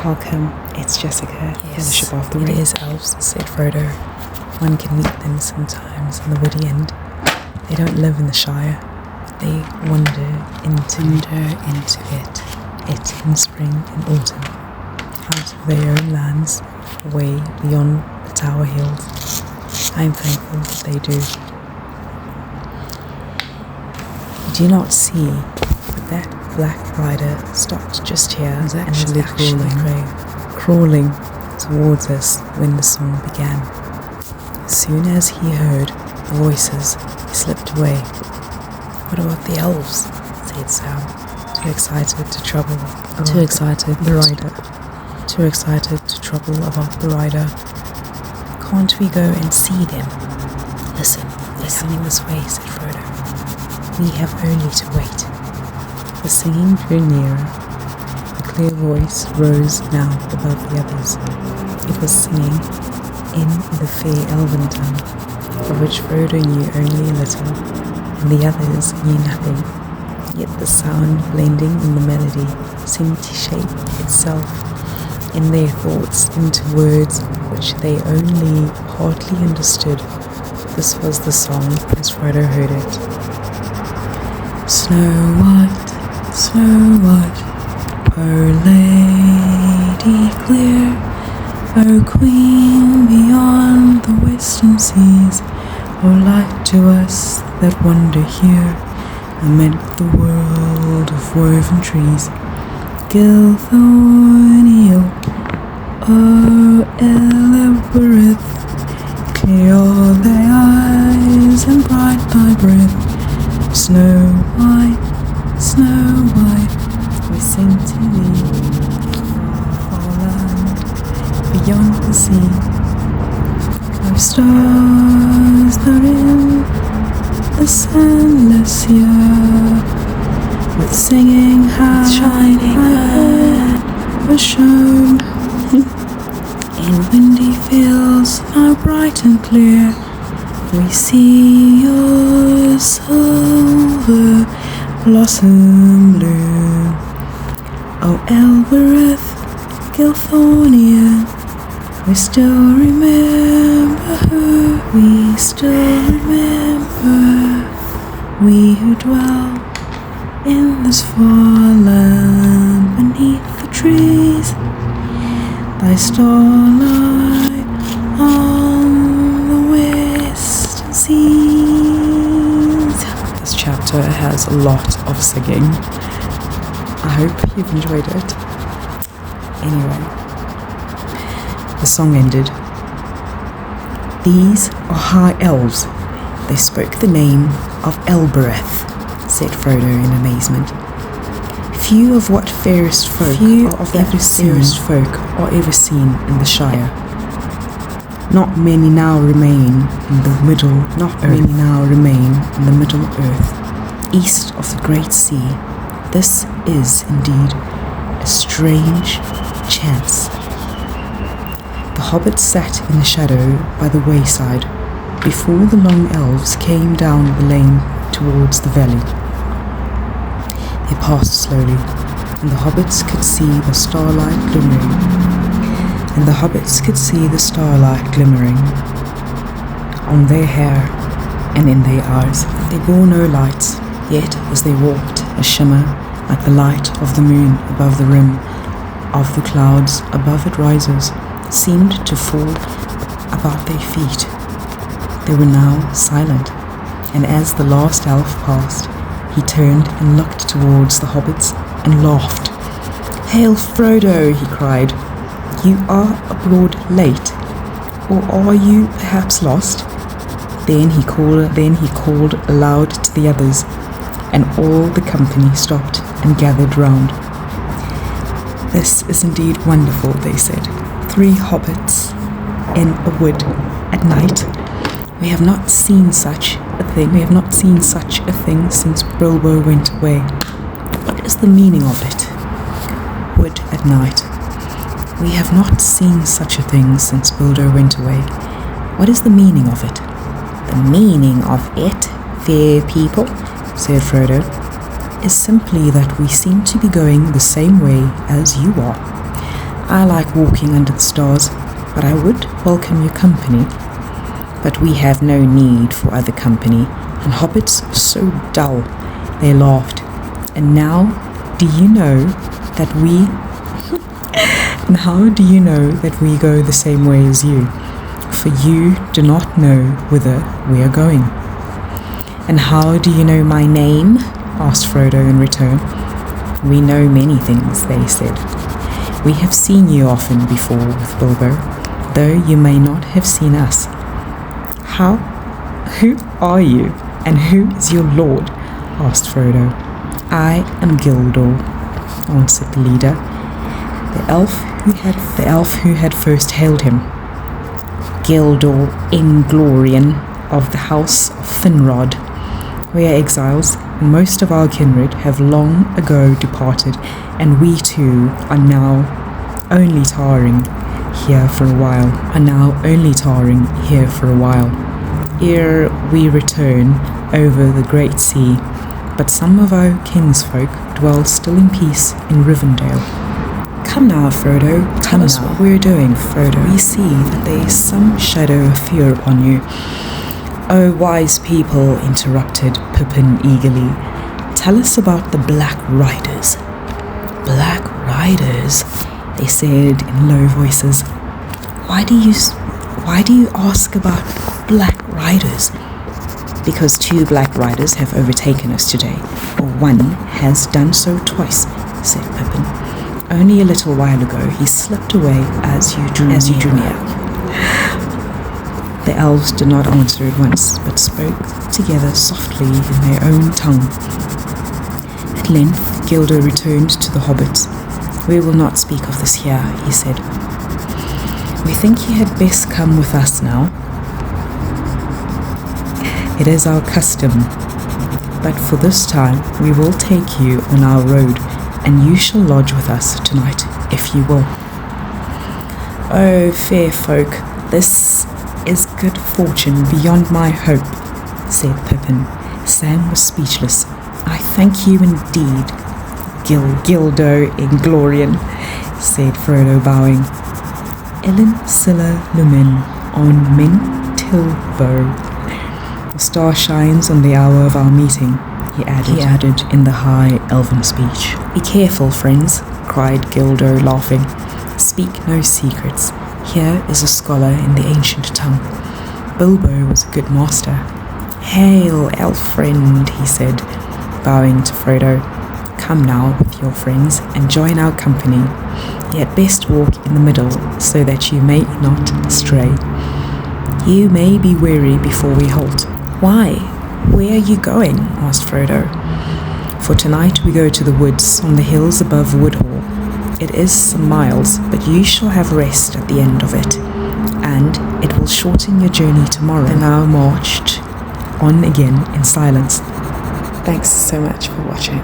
Welcome, it's Jessica, Fellowship of the Ring. It is elves, said Frodo. One can meet them sometimes in the woody end. They don't live in the Shire, but they wander into it in spring and autumn, out of their own lands, away beyond the Tower Hills. I am thankful that they do. You do not see, but that black rider stopped just here and was actually crawling towards us when the song began. As soon as he heard voices, he slipped away. "What about the elves?" said Sam, too excited to trouble about the rider. "Can't we go and see them?" "Listen, they're coming this way," said Frodo. "We have only to wait." The singing drew nearer. The clear voice rose now above the others. It was singing in the fair elven tongue, of which Frodo knew only a little, and the others knew nothing. Yet the sound, blending in the melody, seemed to shape itself in their thoughts into words which they only partly understood. This was the song as Frodo heard it. "Snow White, oh lady clear, O queen beyond the western seas, O light to us that wander here amid the world of woven trees. Gilthorniel, O Elbereth, clear are thy eyes and bright thy breath. Snow White, we sing to thee, far land beyond the sea. Our stars are in the sunless year, with singing hand, shining hand was shown. In windy fields now bright and clear, we see your silver blossom bloom. O Elbereth, Gilthornia, we still remember her. We still remember, we who dwell in this far land beneath the trees. Thy starlight on the western seas." This chapter has a lot of singing. I hope you've enjoyed it. Anyway, the song ended. "These are high elves. They spoke the name of Elbereth," said Frodo in amazement. Few of what fairest folk are ever seen in the Shire. Not many now remain in the Middle Earth, east of the Great Sea. This is indeed a strange chance." The hobbits sat in the shadow by the wayside before the long elves came down the lane towards the valley. They passed slowly, and the hobbits could see the starlight glimmering on their hair and in their eyes. They bore no lights, yet as they walked, a shimmer like the light of the moon above the rim of the clouds above it rises, seemed to fall about their feet. They were now silent, and as the last elf passed, he turned and looked towards the hobbits and laughed. "Hail Frodo," he cried. "You are abroad late, or are you perhaps lost?" Then he called aloud to the others, and all the company stopped and gathered round. "This is indeed wonderful," they said. "3 hobbits in a wood at night. We have not seen such a thing since Bilbo went away. What is the meaning of it? Wood at night. We have not seen such a thing since Bilbo went away. What is the meaning of it?" "The meaning of it, fair people," said Frodo, "is simply that we seem to be going the same way as you are. I like walking under the stars, but I would welcome your company. But we have no need for other company, and hobbits are so dull. They laughed. And now, do you know that we... and how do you know that we go the same way as you? For you do not know whither we are going. And how do you know my name? Asked Frodo in return. We know many things, they said. We have seen you often before with Bilbo, though you may not have seen us. Who are you, and who is your lord? Asked Frodo. I am Gildor, answered the leader, the elf who had first hailed him. Gildor Inglorian of the house of Finrod. We are exiles, and most of our kindred have long ago departed, and we too are now only tarrying here for a while. Ere we return over the great sea, but some of our kinsfolk dwell still in peace in Rivendell. Come now, Frodo, tell us what we're doing, Frodo. We see that there is some shadow of fear upon you. Oh, wise people, interrupted Pippin eagerly. Tell us about the Black Riders. Black Riders, they said in low voices. Why do you ask about Black Riders? Because 2 Black Riders have overtaken us today, or one has done so twice, said Pippin. Only a little while ago he slipped away as you drew near. The elves did not answer at once, but spoke together softly in their own tongue. At length Gildor returned to the hobbits. We will not speak of this here, he said. We think you had best come with us now. It is our custom, but for this time we will take you on our road, and you shall lodge with us tonight, if you will. Oh, fair folk, this is good fortune beyond my hope, said Pippin. Sam was speechless. I thank you indeed, Gildo Inglorian, said Frodo, bowing. Ellen Silla Lumen on Min Tilbo. The star shines on the hour of our meeting, he added in the high elven speech. Be careful, friends, cried Gildo, laughing. Speak no secrets. Here is a scholar in the ancient tongue. Bilbo was a good master. Hail, elf friend, he said, bowing to Frodo. Come now with your friends and join our company. You had best walk in the middle so that you may not stray. You may be weary before we halt. Why? Where are you going? Asked Frodo. For tonight we go to the woods on the hills above Woodhall. It is some miles, but you shall have rest at the end of it, and it will shorten your journey tomorrow. They now marched on again in silence. Thanks so much for watching.